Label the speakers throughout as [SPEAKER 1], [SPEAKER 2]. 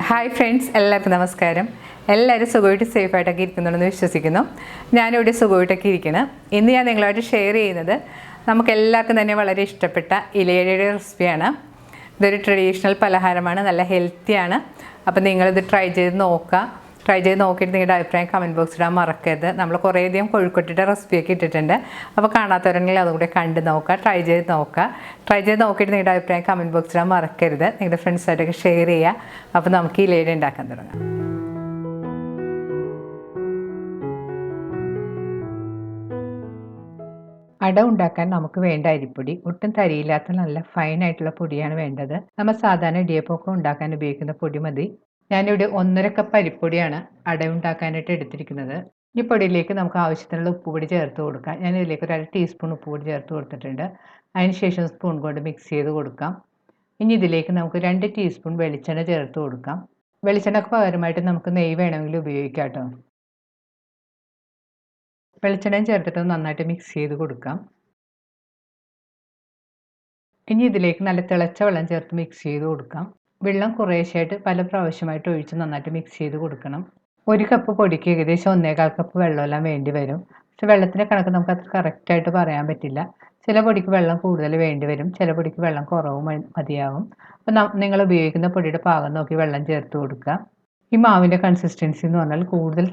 [SPEAKER 1] Hi friends, എല്ലാവർക്കും നമസ്കാരം. എല്ലാവരും സുഖമായിട്ട് സേഫായിട്ടൊക്കെ ഇരിക്കുന്നുണ്ടെന്ന് വിശ്വസിക്കുന്നു. ഞാനിവിടെ സുഖമായിട്ടൊക്കെ ഇരിക്കണം. ഇന്ന് ഞാൻ നിങ്ങളായിട്ട് ഷെയർ ചെയ്യുന്നത് നമുക്ക് എല്ലാവർക്കും തന്നെ വളരെ ഇഷ്ടപ്പെട്ട ഇലയടയുടെ റെസിപ്പിയാണ്. ഇതൊരു ട്രഡീഷണൽ പലഹാരമാണ്, നല്ല ഹെൽത്തിയാണ്. അപ്പോൾ നിങ്ങളിത് ട്രൈ ചെയ്ത് നോക്കിയിട്ട് നിങ്ങളുടെ അഭിപ്രായം കമൻറ്റ് ബോക്സിൽ ഇടാൻ മറക്കരുത്. നമ്മൾ കുറേയധികം കോഴിക്കോട്ടിൻ്റെ റെസിപ്പിയൊക്കെ ഇട്ടിട്ടുണ്ട്. അപ്പോൾ കാണാത്തവരെങ്കിൽ അതുകൂടെ കണ്ട് നോക്കുക, ട്രൈ ചെയ്ത് നോക്കിയിട്ട് നിങ്ങളുടെ അഭിപ്രായം കമൻറ്റ് ബോക്സിൽ ഇടാൻ മറക്കരുത്. നിങ്ങളുടെ ഫ്രണ്ട്സായിട്ടൊക്കെ ഷെയർ ചെയ്യുക. അപ്പോൾ നമുക്ക് ഇലയട ഉണ്ടാക്കാൻ തുടങ്ങാം. അട ഉണ്ടാക്കാൻ നമുക്ക് വേണ്ട അരിപ്പൊടി ഒട്ടും തരിയില്ലാത്ത നല്ല ഫൈനായിട്ടുള്ള പൊടിയാണ് വേണ്ടത്. നമ്മൾ സാധാരണ ഇടിയപ്പമൊക്കെ ഉണ്ടാക്കാൻ ഉപയോഗിക്കുന്ന പൊടി മതി. ഞാനിവിടെ 1.5 കപ്പ് അരിപ്പൊടിയാണ് അട ഉണ്ടാക്കാനായിട്ട് എടുത്തിരിക്കുന്നത്. ഈ പൊടിയിലേക്ക് നമുക്ക് ആവശ്യത്തിനുള്ള ഉപ്പുപൊടി ചേർത്ത് കൊടുക്കാം. ഞാൻ ഇതിലേക്ക് ഒരു 1/2 ടീസ്പൂൺ ഉപ്പുപൊടി ചേർത്ത് കൊടുത്തിട്ടുണ്ട്. അതിനുശേഷം സ്പൂൺ കൊണ്ട് മിക്സ് ചെയ്ത് കൊടുക്കാം. ഇനി ഇതിലേക്ക് നമുക്ക് 2 ടീസ്പൂൺ വെളിച്ചെണ്ണ ചേർത്ത് കൊടുക്കാം. വെളിച്ചെണ്ണക്ക് പകരമായിട്ട് നമുക്ക് നെയ്യ് വേണമെങ്കിൽ ഉപയോഗിക്കാം കേട്ടോ. വെളിച്ചെണ്ണയും ചേർത്തിട്ട് നന്നായിട്ട് മിക്സ് ചെയ്ത് കൊടുക്കാം. ഇനി ഇതിലേക്ക് നല്ല തിളച്ച വെള്ളം ചേർത്ത് മിക്സ് ചെയ്ത് കൊടുക്കാം. വെള്ളം കുറേശ്ശായിട്ട് പല പ്രാവശ്യമായിട്ട് ഒഴിച്ച് നന്നായിട്ട് മിക്സ് ചെയ്ത് കൊടുക്കണം. 1 കപ്പ് പൊടിക്ക് ഏകദേശം 1.25 കപ്പ് വെള്ളമെല്ലാം വേണ്ടി വരും. പക്ഷെ വെള്ളത്തിൻ്റെ കണക്ക് നമുക്ക് അത്ര കറക്റ്റായിട്ട് പറയാൻ പറ്റില്ല. ചില പൊടിക്ക് വെള്ളം കൂടുതൽ വേണ്ടി വരും, ചില പൊടിക്ക് വെള്ളം കുറവും മതിയാവും. അപ്പം നിങ്ങൾ ഉപയോഗിക്കുന്ന പൊടിയുടെ പാകം നോക്കി വെള്ളം ചേർത്ത് കൊടുക്കുക. ഈ മാവിൻ്റെ കൺസിസ്റ്റൻസി എന്ന് പറഞ്ഞാൽ കൂടുതൽ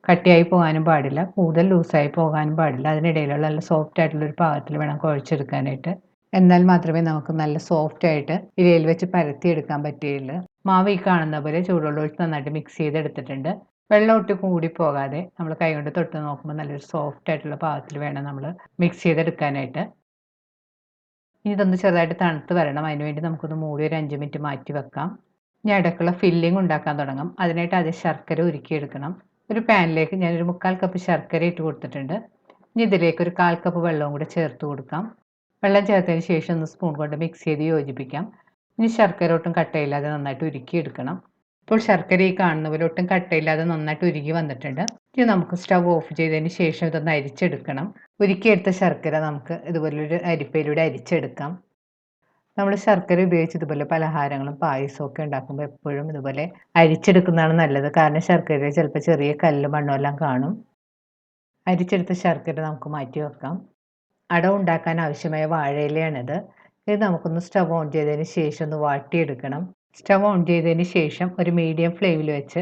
[SPEAKER 1] കട്ടിയായി പോകാനും പാടില്ല, കൂടുതൽ ലൂസായി പോകാനും പാടില്ല. അതിനിടയിലുള്ള നല്ല സോഫ്റ്റ് ആയിട്ടുള്ളൊരു പാകത്തിൽ വേണം കുഴച്ചെടുക്കാനായിട്ട്. എന്നാൽ മാത്രമേ നമുക്ക് നല്ല സോഫ്റ്റ് ആയിട്ട് ഇലയിൽ വെച്ച് പരത്തിയെടുക്കാൻ പറ്റുകയുള്ളൂ. മാവ് ഈ കാണുന്ന പോലെ ചൂടുവെള്ളം ഒഴിച്ച് നന്നായിട്ട് മിക്സ് ചെയ്തെടുത്തിട്ടുണ്ട്. വെള്ളം ഒട്ടും കൂടി പോകാതെ നമ്മൾ കൈകൊണ്ട് തൊട്ട് നോക്കുമ്പോൾ നല്ലൊരു സോഫ്റ്റ് ആയിട്ടുള്ള പാകത്തിൽ വേണം നമ്മൾ മിക്സ് ചെയ്തെടുക്കാനായിട്ട്. ഇനി ഇതൊന്ന് ചെറുതായിട്ട് തണുത്ത് വരണം. അതിനുവേണ്ടി നമുക്കൊന്ന് മൂടി ഒരു 5 മിനിറ്റ് മാറ്റി വെക്കാം. ഇനി ഇടയ്ക്കുള്ള ഫില്ലിംഗ് ഉണ്ടാക്കാൻ തുടങ്ങാം. അതിനായിട്ട് ആദ്യം ശർക്കര ഉരുക്കിയെടുക്കണം. ഒരു പാനിലേക്ക് ഞാനൊരു 3/4 കപ്പ് ശർക്കര ഇട്ട് കൊടുത്തിട്ടുണ്ട്. ഇനി ഇതിലേക്ക് ഒരു 1/4 കപ്പ് വെള്ളവും കൂടെ ചേർത്ത് കൊടുക്കാം. വെള്ളം ചേർത്തതിന് ശേഷം ഒന്ന് സ്പൂൺ കൊണ്ട് മിക്സ് ചെയ്ത് യോജിപ്പിക്കാം. ഇനി ശർക്കര ഒട്ടും കട്ടയില്ലാതെ നന്നായിട്ട് ഉരുക്കിയെടുക്കണം. ഇപ്പോൾ ശർക്കര ഈ കാണുന്ന പോലെ ഒട്ടും കട്ടയില്ലാതെ നന്നായിട്ട് ഉരുകി വന്നിട്ടുണ്ട്. ഇനി നമുക്ക് സ്റ്റവ് ഓഫ് ചെയ്തതിന് ശേഷം ഇതൊന്ന് അരിച്ചെടുക്കണം. ഉരുക്കിയെടുത്ത ശർക്കര നമുക്ക് ഇതുപോലൊരു അരിപ്പയിലൂടെ അരിച്ചെടുക്കാം. നമ്മൾ ശർക്കര ഉപയോഗിച്ച് ഇതുപോലെ പലഹാരങ്ങളും പായസവും ഒക്കെ ഉണ്ടാക്കുമ്പോൾ എപ്പോഴും ഇതുപോലെ അരിച്ചെടുക്കുന്നതാണ് നല്ലത്. കാരണം ശർക്കരയിൽ ചിലപ്പോൾ ചെറിയ കല്ല് മണ്ണോ എല്ലാം കാണും. അരിച്ചെടുത്ത ശർക്കര നമുക്ക് മാറ്റി വെക്കാം. അട ഉണ്ടാക്കാൻ ആവശ്യമായ വാഴയിലയാണിത്. ഇത് നമുക്കൊന്ന് സ്റ്റവ് ഓൺ ചെയ്തതിന് ശേഷം ഒന്ന് വാട്ടിയെടുക്കണം. സ്റ്റവ് ഓൺ ചെയ്തതിന് ശേഷം ഒരു മീഡിയം ഫ്ലെയിമിൽ വെച്ച്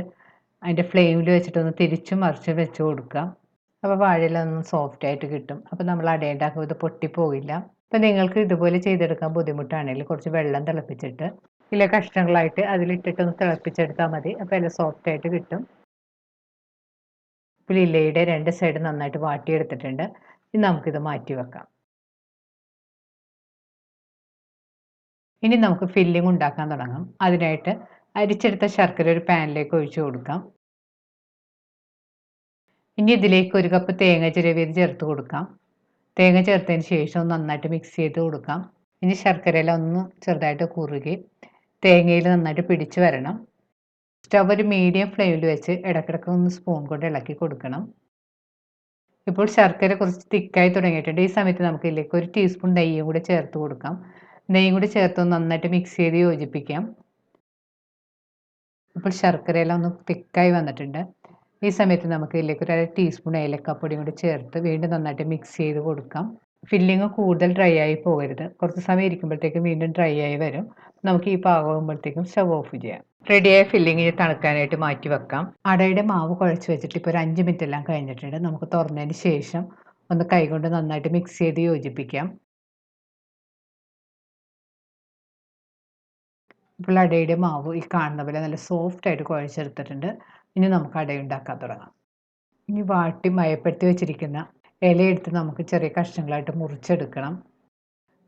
[SPEAKER 1] അതിൻ്റെ ഫ്ലെയിമിൽ വെച്ചിട്ടൊന്ന് തിരിച്ചും മറിച്ച് വെച്ച് കൊടുക്കാം. അപ്പോൾ വാഴയില ഒന്ന് സോഫ്റ്റ് ആയിട്ട് കിട്ടും. അപ്പോൾ നമ്മൾ അട ഉണ്ടാക്കുമ്പോൾ ഇത് പൊട്ടിപ്പോകില്ല. അപ്പോൾ നിങ്ങൾക്ക് ഇതുപോലെ ചെയ്തെടുക്കാൻ ബുദ്ധിമുട്ടാണെങ്കിൽ കുറച്ച് വെള്ളം തിളപ്പിച്ചിട്ട് ഇല കഷ്ണങ്ങളായിട്ട് അതിലിട്ടിട്ടൊന്ന് തിളപ്പിച്ചെടുത്താൽ മതി. അപ്പോൾ ഇല സോഫ്റ്റ് ആയിട്ട് കിട്ടും. ഇപ്പോൾ ഇലയുടെ 2 സൈഡ് നന്നായിട്ട് വാട്ടിയെടുത്തിട്ടുണ്ട്. ഇനി നമുക്കിത് മാറ്റി വെക്കാം. ഇനി നമുക്ക് ഫില്ലിംഗ് ഉണ്ടാക്കാൻ തുടങ്ങാം. അതിനായിട്ട് അരിച്ചെടുത്ത ശർക്കര ഒരു പാനിലേക്ക് ഒഴിച്ചു കൊടുക്കാം. ഇനി ഇതിലേക്ക് 1 കപ്പ് തേങ്ങ ചിരവിയത് ചേർത്ത് കൊടുക്കാം. തേങ്ങ ചേർത്തതിന് ശേഷം നന്നായിട്ട് മിക്സ് ചെയ്ത് കൊടുക്കാം. ഇനി ശർക്കരയെല്ലാം ഒന്ന് ചെറുതായിട്ട് കുറുകി തേങ്ങയിൽ നന്നായിട്ട് പിടിച്ചു വരണം. സ്റ്റവ് ഒരു മീഡിയം ഫ്ലെയിമിൽ വെച്ച് ഇടയ്ക്കിടയ്ക്ക് ഒന്ന് സ്പൂൺ കൊണ്ട് ഇളക്കി കൊടുക്കണം. ഇപ്പോൾ ശർക്കര കുറച്ച് തിക്കായി തുടങ്ങിയിട്ടുണ്ട്. ഈ സമയത്ത് നമുക്ക് ഇതിലേക്ക് 1 ടീസ്പൂൺ നെയ്യും കൂടി ചേർത്ത് കൊടുക്കാം. നെയ്യും കൂടി ചേർത്ത് നന്നായിട്ട് മിക്സ് ചെയ്ത് യോജിപ്പിക്കാം. ഇപ്പോൾ ശർക്കരയെല്ലാം ഒന്ന് തിക്കായി വന്നിട്ടുണ്ട്. ഈ സമയത്ത് നമുക്ക് ഇതിലേക്ക് ഒരു 1/2 ടീസ്പൂൺ ഏലക്കാപ്പൊടിയും കൂടി ചേർത്ത് വീണ്ടും നന്നായിട്ട് മിക്സ് ചെയ്ത് കൊടുക്കാം. ഫില്ലിങ് കൂടുതൽ ഡ്രൈ ആയി പോകരുത്. കുറച്ച് സമയം ഇരിക്കുമ്പോഴത്തേക്കും വീണ്ടും ഡ്രൈ ആയി വരും. നമുക്ക് ഈ പാകമാകുമ്പോഴത്തേക്കും സ്റ്റവ് ഓഫ് ചെയ്യാം. റെഡിയായ ഫില്ലിങ് തണുക്കാനായിട്ട് മാറ്റി വെക്കാം. അടയുടെ മാവ് കുഴച്ച് വെച്ചിട്ട് ഇപ്പോൾ ഒരു 5 മിനിറ്റ് എല്ലാം കഴിഞ്ഞിട്ടുണ്ട്. നമുക്ക് തുറന്നതിന് ശേഷം ഒന്ന് കൈകൊണ്ട് നന്നായിട്ട് മിക്സ് ചെയ്ത് യോജിപ്പിക്കാം. ഇപ്പോൾ അടയുടെ മാവ് ഈ കാണുന്ന പോലെ നല്ല സോഫ്റ്റ് ആയിട്ട് കുഴച്ചെടുത്തിട്ടുണ്ട്. ഇനി നമുക്ക് അട ഉണ്ടാക്കാൻ തുടങ്ങാം. ഇനി വാട്ടി മയപ്പെടുത്തി വെച്ചിരിക്കുന്ന ഇലയെടുത്ത് നമുക്ക് ചെറിയ കഷ്ണങ്ങളായിട്ട് മുറിച്ചെടുക്കണം.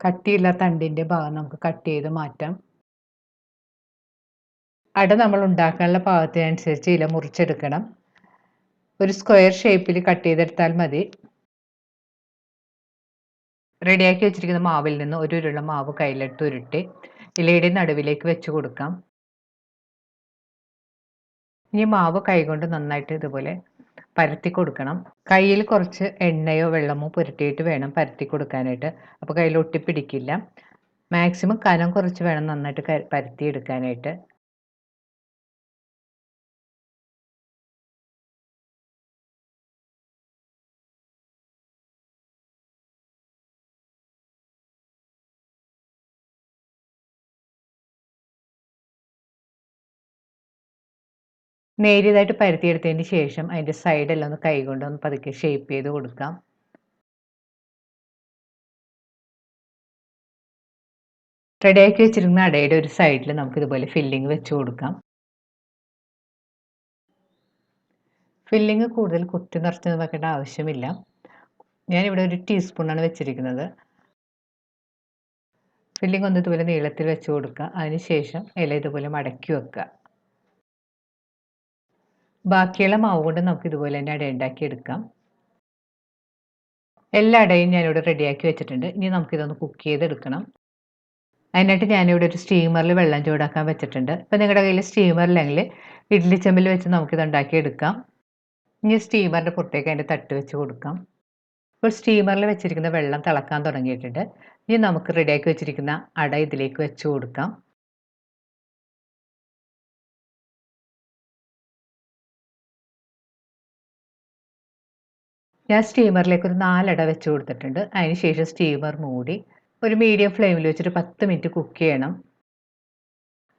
[SPEAKER 1] കട്ടിയുള്ള തണ്ടിൻ്റെ ഭാഗം നമുക്ക് കട്ട് ചെയ്ത് മാറ്റാം. അട നമ്മൾ ഉണ്ടാക്കാനുള്ള പാകത്തിനനുസരിച്ച് ഇല മുറിച്ചെടുക്കണം. ഒരു സ്ക്വയർ ഷേപ്പിൽ കട്ട് ചെയ്തെടുത്താൽ മതി. റെഡിയാക്കി വെച്ചിരിക്കുന്ന മാവിൽ നിന്ന് ഒരു ഉരുള മാവ് കയ്യിലെടുത്ത് ഉരുട്ടി ഇലയുടെ നടുവിലേക്ക് വെച്ച് കൊടുക്കാം. ഇനി മാവ് കൈകൊണ്ട് നന്നായിട്ട് ഇതുപോലെ പരത്തി കൊടുക്കണം. കയ്യിൽ കുറച്ച് എണ്ണയോ വെള്ളമോ പുരട്ടിയിട്ട് വേണം പരത്തി കൊടുക്കാനായിട്ട്. അപ്പോൾ കയ്യിൽ ഒട്ടിപ്പിടിക്കില്ല. മാക്സിമം കനം കുറച്ച് വേണം നന്നായിട്ട് പരത്തി എടുക്കാനായിട്ട്. നേരിയതായിട്ട് പരത്തിയെടുത്തതിന് ശേഷം അതിൻ്റെ സൈഡെല്ലാം ഒന്ന് കൈകൊണ്ട് ഒന്ന് പതുക്കെ ഷേപ്പ് ചെയ്ത് കൊടുക്കാം. റെഡിയാക്കി വെച്ചിരുന്ന അടയുടെ ഒരു സൈഡിൽ നമുക്ക് ഇതുപോലെ ഫില്ലിംഗ് വെച്ച് കൊടുക്കാം. ഫില്ലിംഗ് കൂടുതൽ കുത്തി നിറച്ച് വെക്കേണ്ട ആവശ്യമില്ല. ഞാനിവിടെ ഒരു ടീസ്പൂണാണ് വെച്ചിരിക്കുന്നത്. ഫില്ലിംഗ് ഒന്ന് ഇതുപോലെ നീളത്തിൽ വെച്ച് കൊടുക്കുക. അതിനുശേഷം ഇല ഇതുപോലെ മടക്കി വെക്കുക. ബാക്കിയുള്ള മാവ് കൊണ്ട് നമുക്ക് ഇതുപോലെ തന്നെ അട ഉണ്ടാക്കിയെടുക്കാം. എല്ലാ അടയും ഞാനിവിടെ റെഡിയാക്കി വെച്ചിട്ടുണ്ട്. ഇനി നമുക്കിതൊന്ന് കുക്ക് ചെയ്തെടുക്കണം. അതിനായിട്ട് ഞാനിവിടെ ഒരു സ്റ്റീമറിൽ വെള്ളം ചൂടാക്കാൻ വെച്ചിട്ടുണ്ട്. ഇപ്പം നിങ്ങളുടെ കയ്യിൽ സ്റ്റീമർ ഇല്ലെങ്കിൽ ഇഡ്ഡലി ചെമ്പിൽ വെച്ച് നമുക്കിത് ഉണ്ടാക്കിയെടുക്കാം. ഇനി സ്റ്റീമറിൻ്റെ പുറത്തേക്ക് അതിൻ്റെ തട്ട് വെച്ച് കൊടുക്കാം. ഇപ്പോൾ സ്റ്റീമറിൽ വെച്ചിരിക്കുന്ന വെള്ളം തിളക്കാൻ തുടങ്ങിയിട്ടുണ്ട്. ഇനി നമുക്ക് റെഡിയാക്കി വെച്ചിരിക്കുന്ന അട ഇതിലേക്ക് വെച്ച് കൊടുക്കാം. ഞാൻ സ്റ്റീമറിലേക്ക് ഒരു 4 അട വെച്ച് കൊടുത്തിട്ടുണ്ട്. അതിനുശേഷം സ്റ്റീമർ മൂടി ഒരു മീഡിയം ഫ്ലെയിമിൽ വെച്ചിട്ട് 10 മിനിറ്റ് കുക്ക് ചെയ്യണം.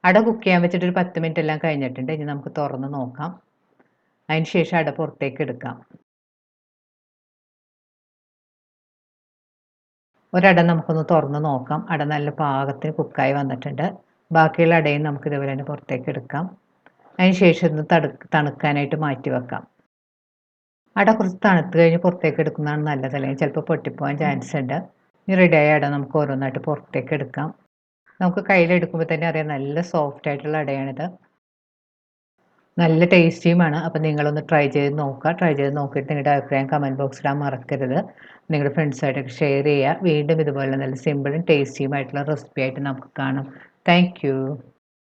[SPEAKER 1] അട കുക്ക് ചെയ്യാൻ വെച്ചിട്ട് ഒരു 10 മിനിറ്റ് എല്ലാം കഴിഞ്ഞിട്ടുണ്ട്. ഇനി നമുക്ക് തുറന്ന് നോക്കാം. അതിനുശേഷം അട പുറത്തേക്ക് എടുക്കാം. ഒരട നമുക്കൊന്ന് തുറന്ന് നോക്കാം. അട നല്ല പാകത്തിന് കുക്കായി വന്നിട്ടുണ്ട്. ബാക്കിയുള്ള അടയും നമുക്ക് ഇതുപോലെ തന്നെ പുറത്തേക്ക് എടുക്കാം. അതിനുശേഷം ഒന്ന് തണുക്കാനായിട്ട് മാറ്റി വെക്കാം. അട കുറച്ച് തണുത്ത് കഴിഞ്ഞ് പുറത്തേക്ക് എടുക്കുന്നതാണ് നല്ലത്, അല്ലെങ്കിൽ ചിലപ്പോൾ പൊട്ടിപ്പോകാൻ ചാൻസ് ഉണ്ട്. ഇനി റെഡിയായ അട നമുക്ക് ഓരോന്നായിട്ട് പുറത്തേക്ക് എടുക്കാം. നമുക്ക് കയ്യിലെടുക്കുമ്പോൾ തന്നെ അറിയാം നല്ല സോഫ്റ്റ് ആയിട്ടുള്ള അടയാണിത്. നല്ല ടേസ്റ്റിയുമാണ്. അപ്പോൾ നിങ്ങളൊന്ന് ട്രൈ ചെയ്ത് നോക്കുക. ട്രൈ ചെയ്ത് നോക്കിയിട്ട് നിങ്ങളുടെ അഭിപ്രായം കമൻറ്റ് ബോക്സിൽ ഇടാൻ മറക്കരുത്. നിങ്ങളുടെ ഫ്രണ്ട്സായിട്ടൊക്കെ ഷെയർ ചെയ്യുക. വീണ്ടും ഇതുപോലെ നല്ല സിമ്പിളും ടേസ്റ്റിയുമായിട്ടുള്ള റെസിപ്പി ആയിട്ട് നമുക്ക് കാണാം. Thank you.